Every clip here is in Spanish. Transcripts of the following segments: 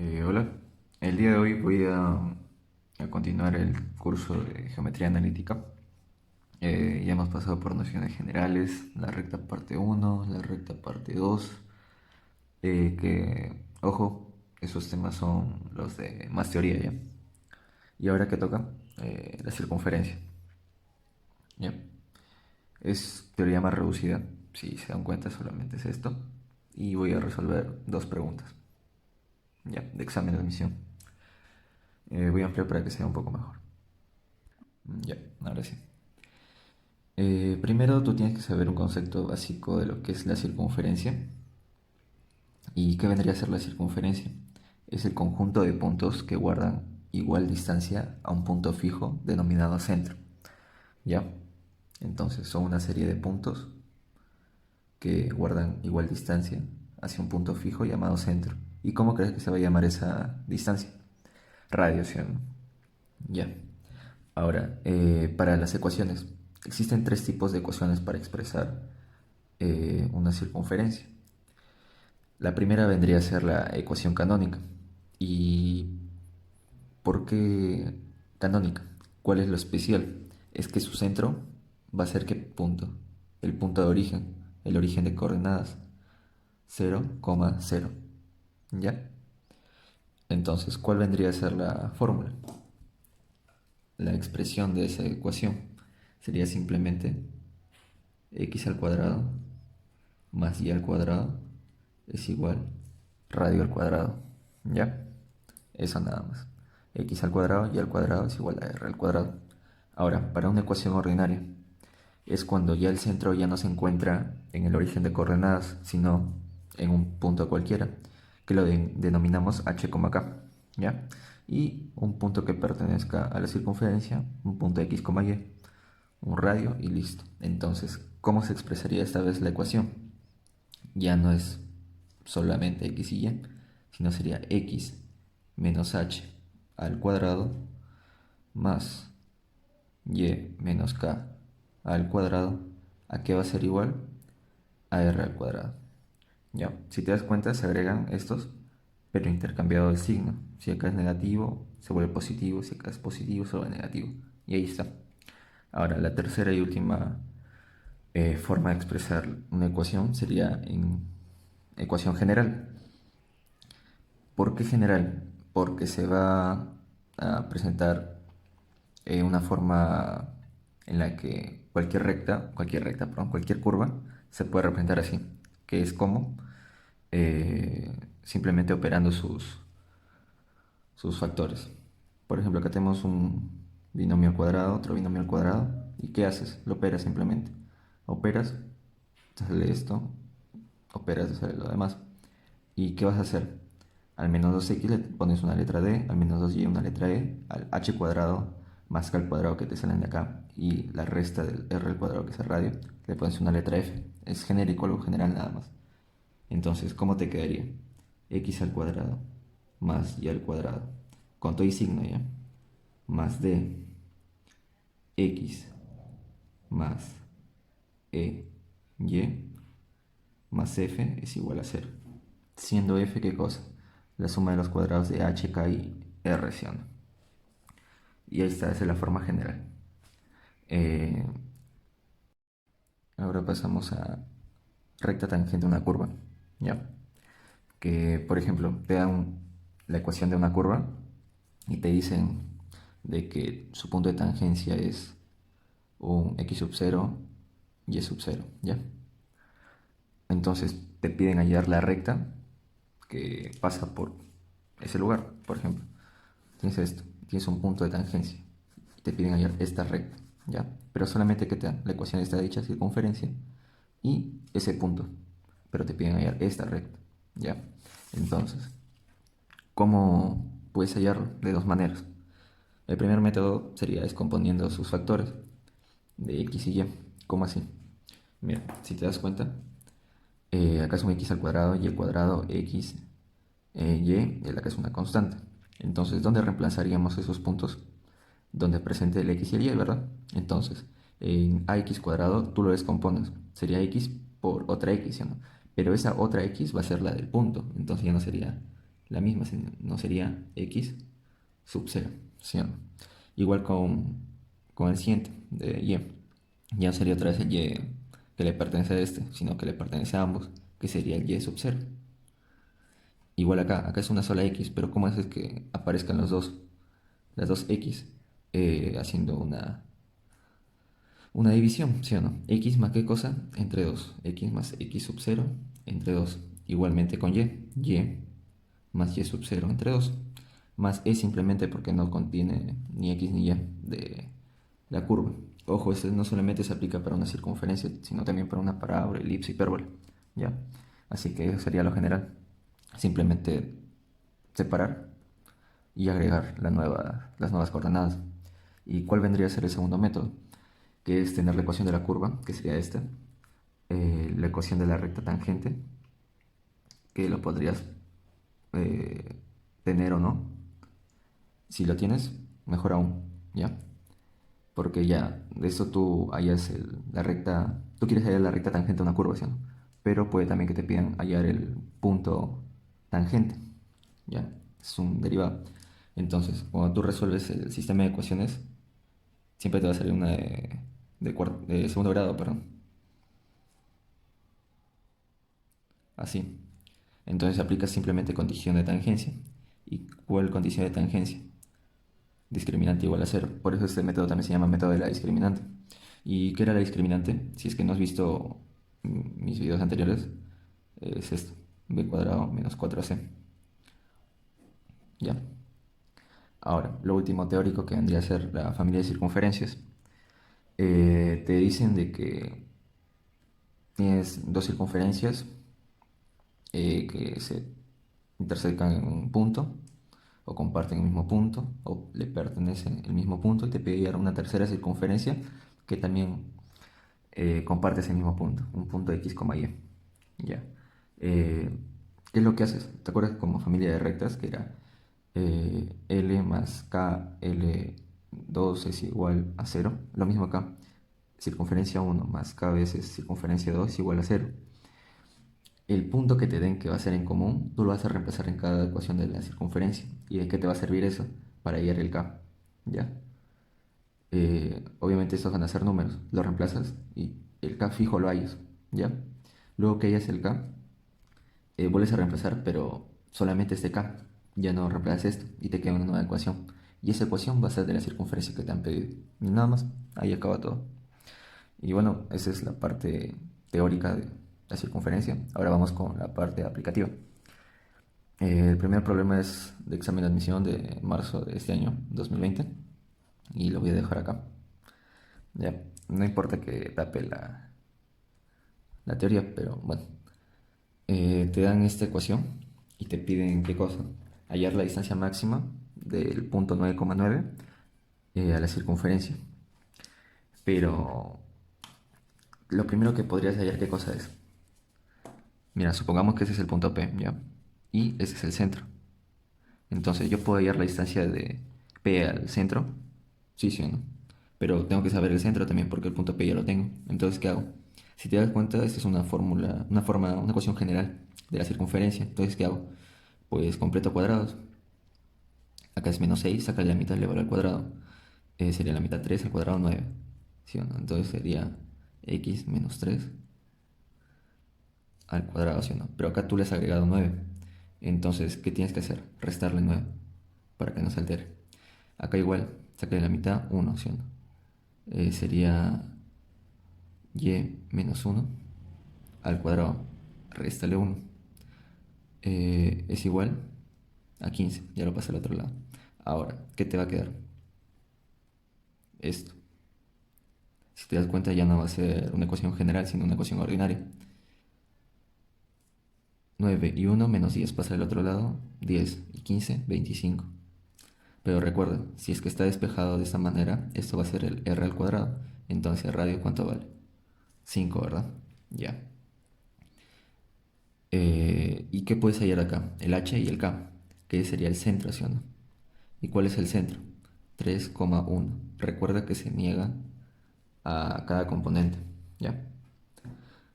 Hola, el día de hoy voy a continuar el curso de geometría analítica. Ya hemos pasado por nociones generales, la recta parte uno, la recta parte 2. Ojo, esos temas son los de más teoría ya. Y ahora que toca, la circunferencia. ¿Ya? Es teoría más reducida, si se dan cuenta solamente es esto. Y voy a resolver dos preguntas, ¿ya? De examen de admisión. Voy a ampliar para que sea un poco mejor. Ya, ahora sí. Primero tú tienes que saber un concepto básico de lo que es la circunferencia. ¿Y qué vendría a ser la circunferencia? Es el conjunto de puntos que guardan igual distancia a un punto fijo denominado centro. ¿Ya? Entonces son una serie de puntos que guardan igual distancia hacia un punto fijo llamado centro. ¿Y cómo crees que se va a llamar esa distancia? Radio, ¿sí o no? Ya. Ahora, para las ecuaciones, existen tres tipos de ecuaciones para expresar una circunferencia. La primera vendría a ser la ecuación canónica. ¿Y por qué canónica? ¿Cuál es lo especial? Es que su centro va a ser ¿qué punto? El punto de origen, el origen de coordenadas, 0,0. ¿Ya? Entonces, ¿cuál vendría a ser la fórmula? La expresión de esa ecuación sería simplemente x al cuadrado más y al cuadrado es igual radio al cuadrado. ¿Ya? Eso nada más. X al cuadrado y al cuadrado es igual a r al cuadrado. Ahora, para una ecuación ordinaria, es cuando ya el centro ya no se encuentra en el origen de coordenadas, sino en un punto cualquiera, que lo denominamos h, k. ¿Ya? Y un punto que pertenezca a la circunferencia, un punto x, y, un radio y listo. Entonces, ¿cómo se expresaría esta vez la ecuación? Ya no es solamente x y y, sino sería x menos h al cuadrado más y menos k al cuadrado. ¿A qué va a ser igual? A r al cuadrado. Ya, si te das cuenta se agregan estos, pero intercambiado el signo. Si acá es negativo, se vuelve positivo. Si acá es positivo, se vuelve negativo. Y ahí está. Ahora, la tercera y última forma de expresar una ecuación sería en ecuación general. ¿Por qué general? Porque se va a presentar una forma en la que cualquier curva se puede representar así, que es como simplemente operando sus factores. Por ejemplo, acá tenemos un binomio al cuadrado, otro binomio al cuadrado, ¿y qué haces? Lo operas simplemente. Operas, te sale esto, operas, te sale lo demás. ¿Y qué vas a hacer? Al menos 2x le pones una letra D, al menos 2y una letra E, al h cuadrado más k al cuadrado que te salen de acá y la resta del r al cuadrado que es el radio, le pones una letra F. Es genérico, algo general nada más. Entonces, ¿cómo te quedaría? X al cuadrado más y al cuadrado, con todo y signo ya, más d, x más e, y más f es igual a 0. Siendo f, ¿qué cosa? La suma de los cuadrados de h, k y r, ¿sí o no? Y ahí está, esa es la forma general. Eh, Ahora pasamos a recta tangente a una curva, ¿ya? Que, por ejemplo, te dan la ecuación de una curva y te dicen de que su punto de tangencia es un x sub 0 y sub 0, ¿ya? Entonces te piden hallar la recta que pasa por ese lugar, por ejemplo. Tienes esto, tienes un punto de tangencia y te piden hallar esta recta, ¿ya? Pero solamente que te dan la ecuación de esta dicha circunferencia y ese punto, pero te piden hallar esta recta, ¿ya? Entonces, ¿cómo puedes hallarlo? De dos maneras. El primer método sería descomponiendo sus factores de x y y. ¿Cómo así? Mira, si te das cuenta, acá es un x al cuadrado y el cuadrado x y, acá es una constante. Entonces, ¿dónde reemplazaríamos esos puntos? Donde presente el x y el y, ¿verdad? Entonces, en ax cuadrado tú lo descompones. Sería x por otra x, ¿sí o no? Pero esa otra x va a ser la del punto. Entonces ya no sería la misma, no sería x sub 0, ¿sí o no? Igual con el siguiente, de y. Ya no sería otra vez el y que le pertenece a este, sino que le pertenece a ambos, que sería el y sub 0. Igual acá es una sola x, pero ¿cómo haces que aparezcan las dos x haciendo una división, ¿sí o no? X más qué cosa entre 2, x más x sub 0 entre 2. Igualmente con y más y sub 0 entre 2. Más e simplemente porque no contiene ni x ni y de la curva. Ojo, esto no solamente se aplica para una circunferencia, sino también para una parábola, elipse, hipérbola. ¿Ya? Así que eso sería lo general. Simplemente separar y agregar las nuevas coordenadas. ¿Y cuál vendría a ser el segundo método? Que es tener la ecuación de la curva, que sería esta, la ecuación de la recta tangente, que lo podrías eh, tener o no. Si lo tienes, mejor aún, ¿ya? Porque ya, de eso tú hallas la recta, tú quieres hallar la recta tangente a una curva, ¿sí, no? Pero puede también que te pidan hallar el punto tangente, ¿ya? Es un derivado. Entonces, cuando tú resuelves el sistema de ecuaciones, siempre te va a salir una de segundo grado, perdón. Así. Entonces aplicas simplemente condición de tangencia. ¿Y cuál condición de tangencia? Discriminante igual a cero. Por eso este método también se llama método de la discriminante. ¿Y qué era la discriminante? Si es que no has visto mis videos anteriores, es esto, b cuadrado menos 4c. ¿Ya? Ahora, lo último teórico que vendría a ser la familia de circunferencias. Te dicen de que tienes dos circunferencias que se intersecan en un punto, o comparten el mismo punto, o le pertenecen el mismo punto, y te pide hallar una tercera circunferencia que también comparte ese mismo punto, un punto x, y. Ya. Eh, ¿Qué es lo que haces? ¿Te acuerdas como familia de rectas que era L más K, L2 es igual a cero? Lo mismo acá. Circunferencia 1 más K veces circunferencia 2 es igual a cero. El punto que te den que va a ser en común, tú lo vas a reemplazar en cada ecuación de la circunferencia. ¿Y de qué te va a servir eso? Para hallar el K. ¿Ya? Obviamente estos van a ser números. Lo reemplazas y el K fijo lo hallas. ¿Ya? Luego que hayas el K, vuelves a reemplazar, pero solamente este K. Ya no reemplazas esto y te queda una nueva ecuación. Y esa ecuación va a ser de la circunferencia que te han pedido. Y nada más. Ahí acaba todo. Y bueno, esa es la parte teórica de la circunferencia. Ahora vamos con la parte aplicativa. El primer problema es de examen de admisión de marzo de este año, 2020. Y lo voy a dejar acá. Ya, no importa que tape la teoría, pero bueno. Te dan esta ecuación y te piden qué cosa. Hallar la distancia máxima del punto 9,9 a la circunferencia. Pero lo primero que podrías hallar qué cosa es. Mira, supongamos que ese es el punto P, ¿ya? Y ese es el centro. Entonces yo puedo hallar la distancia de P al centro. Sí, sí o no. Pero tengo que saber el centro también porque el punto P ya lo tengo. Entonces, ¿qué hago? Si te das cuenta, esta es una fórmula, una ecuación general de la circunferencia. Entonces, ¿qué hago? Pues completo cuadrados. Acá es menos 6, saca la mitad elevado al cuadrado. Sería la mitad 3 al cuadrado 9. ¿Sí o no? Entonces sería x menos 3 al cuadrado, ¿sí o no? Pero acá tú le has agregado 9. Entonces, ¿qué tienes que hacer? Restarle 9 para que no se altere. Acá igual, saca de la mitad 1, ¿sí o no? Sería y menos 1 al cuadrado. Réstale 1. Es igual a 15. Ya lo pasé al otro lado. Ahora, ¿qué te va a quedar? Esto. Si te das cuenta, ya no va a ser una ecuación general, sino una ecuación ordinaria. 9 y 1 menos 10 pasa al otro lado. 10 y 15, 25. Pero recuerda, si es que está despejado de esta manera, esto va a ser el r al cuadrado. Entonces, ¿el radio cuánto vale? 5, ¿verdad? Ya. ¿Y qué puedes hallar acá? El h y el k, que sería el centro, ¿sí o no? ¿Y cuál es el centro? 3,1. Recuerda que se niega a cada componente, ¿ya?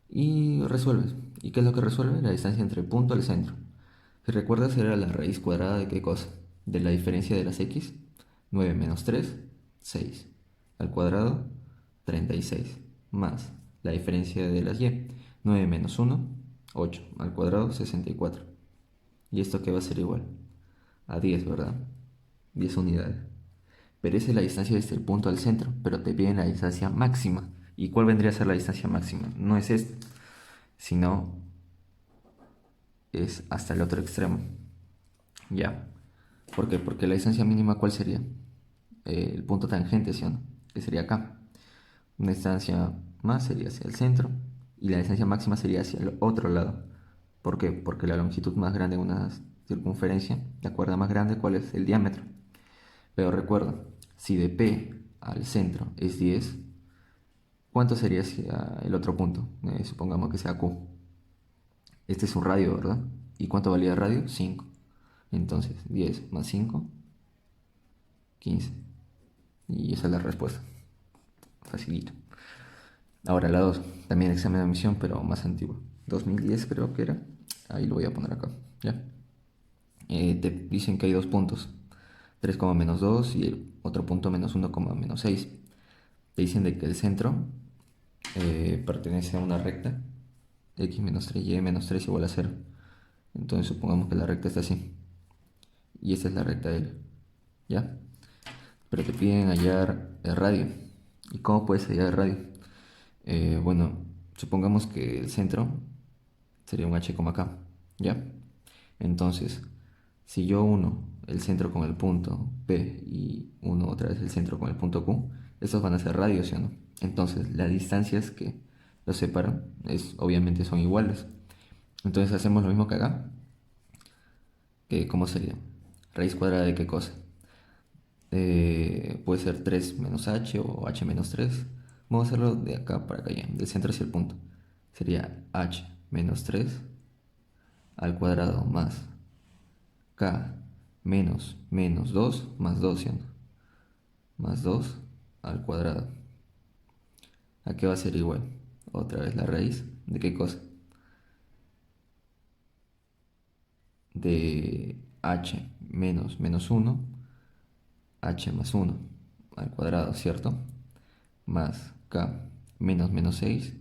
Y resuelves. ¿Y qué es lo que resuelve? La distancia entre el punto al centro. Si recuerdas, era la raíz cuadrada de qué cosa? De la diferencia de las x. 9 menos 3, 6. Al cuadrado, 36. Más la diferencia de las y. 9 menos 1, 8. Al cuadrado, 64. ¿Y esto qué va a ser igual? A 10, ¿verdad? 10 unidades. Pero esa es la distancia desde el punto al centro, pero te piden la distancia máxima. ¿Y cuál vendría a ser la distancia máxima? No es esta, sino es hasta el otro extremo. Ya. ¿Por qué? Porque la distancia mínima, ¿cuál sería? El punto tangente, ¿sí o no? Que sería acá. Una distancia más sería hacia el centro y la distancia máxima sería hacia el otro lado. ¿Por qué? Porque la longitud más grande de una circunferencia, la cuerda más grande, ¿cuál es? El diámetro. Pero recuerda, si de P al centro es 10, ¿cuánto sería hacia el otro punto? Supongamos que sea Q. Este es un radio, ¿verdad? ¿Y cuánto valía el radio? 5. Entonces, 10 más 5, 15. Y esa es la respuesta. Facilito. Ahora la 2, también examen de admisión, pero más antiguo. 2010 creo que era. Ahí lo voy a poner acá. ¿Ya? Te dicen que hay dos puntos. 3, menos 2 y el otro punto menos 1, menos 6. Te dicen de que el centro pertenece a una recta. X menos 3, y menos 3 igual a 0. Entonces supongamos que la recta está así. Y esta es la recta de él. ¿Ya? Pero te piden hallar el radio. ¿Y cómo puedes hallar el radio? Bueno, supongamos que el centro sería un h, k, ¿ya? Entonces, si yo uno el centro con el punto P y uno otra vez el centro con el punto Q, estos van a ser radios, ¿sí o no? Entonces, las distancias que los separan obviamente son iguales. Entonces hacemos lo mismo que acá, que ¿cómo sería? Raíz cuadrada de qué cosa. Puede ser 3 menos h o h menos 3. Vamos a hacerlo de acá para acá ya, del centro hacia el punto. Sería h menos 3 al cuadrado más k menos 2 más 2, ¿sí? Más 2 al cuadrado. ¿A qué va a ser igual? Otra vez la raíz. ¿De qué cosa? De h menos 1, h más 1 al cuadrado, ¿cierto? Más k menos 6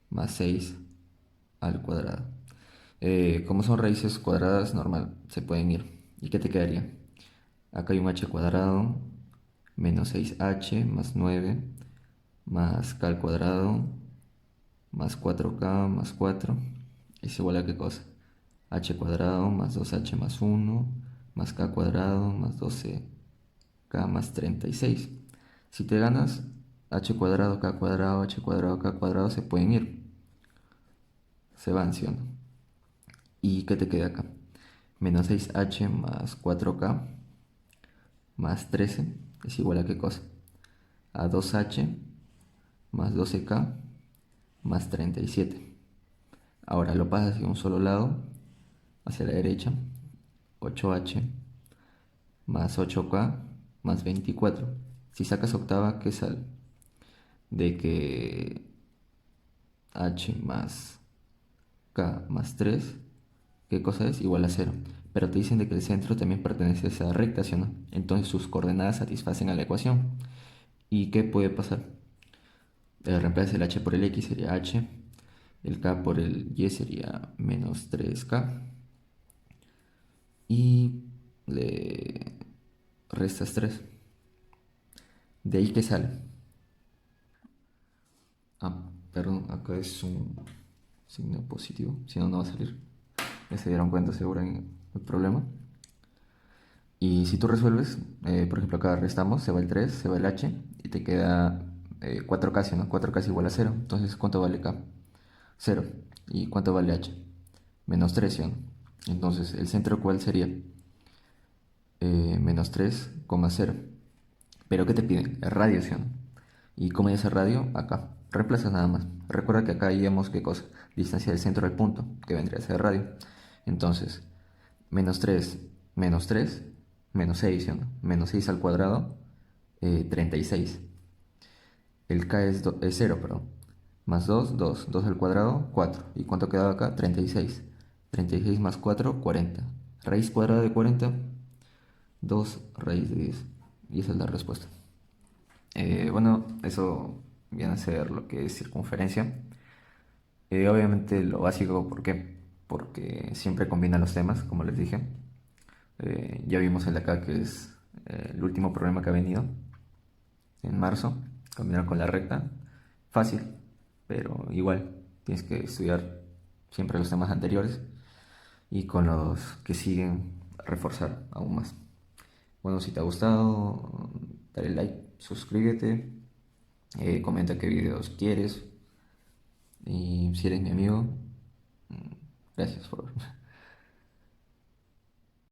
más 6 al cuadrado. Como son raíces cuadradas, normal, se pueden ir. ¿Y qué te quedaría? Acá hay un h cuadrado menos 6h más 9 más k al cuadrado más 4k más 4 es igual a qué cosa? H cuadrado más 2h más 1 más k cuadrado más 12k más 36. Si te ganas, h cuadrado, k cuadrado, h cuadrado, k cuadrado se pueden ir. Se van, ¿sí o no? ¿Y qué te queda acá? Menos 6h más 4k más 13 es igual a qué cosa? A 2h más 12k más 37. Ahora lo pasas hacia un solo lado, hacia la derecha. 8h más 8k más 24. Si sacas octava, ¿qué sale? De que h más k más 3, ¿qué cosa es? Igual a 0. Pero te dicen de que el centro también pertenece a esa recta, ¿sí o no? Entonces sus coordenadas satisfacen a la ecuación. ¿Y qué puede pasar? Reemplaza el h por el x, sería h. El k por el y sería menos 3k. Y le restas 3. De ahí que sale. Ah, perdón, acá es un signo positivo, si no, no va a salir. Ya se dieron cuenta seguro en el problema. Y si tú resuelves, por ejemplo acá restamos, se va el 3, se va el h y te queda 4k, ¿sí, no? 4k es igual a 0. Entonces, ¿cuánto vale k? 0. ¿Y cuánto vale h? Menos 3, ¿sí, no? Entonces, ¿el centro cuál sería? Menos 3,0. ¿Pero qué te piden? El radio, ¿sí, no? ¿Y cómo es el radio? Acá. Reemplazas nada más. Recuerda que acá llevamos qué cosa. Distancia del centro al punto, que vendría a ser el radio. Entonces, menos 3 menos 3 menos 6, ¿sí o no? Menos 6 al cuadrado, 36. El k es 0, perdón. Más 2 2 2 al cuadrado, 4. ¿Y cuánto quedaba acá? 36. 36 más 4, 40. Raíz cuadrada de 40, 2 raíz de 10. Y esa es la respuesta. Bueno, eso viene a ser lo que es circunferencia. Obviamente lo básico, ¿por qué? Porque siempre combina los temas, como les dije. Ya vimos el de acá, que es el último problema que ha venido en marzo, combinar con la recta. Fácil, pero igual tienes que estudiar siempre los temas anteriores y con los que siguen reforzar aún más. Bueno, si te ha gustado, dale like, suscríbete, comenta qué videos quieres y si eres mi amigo, gracias por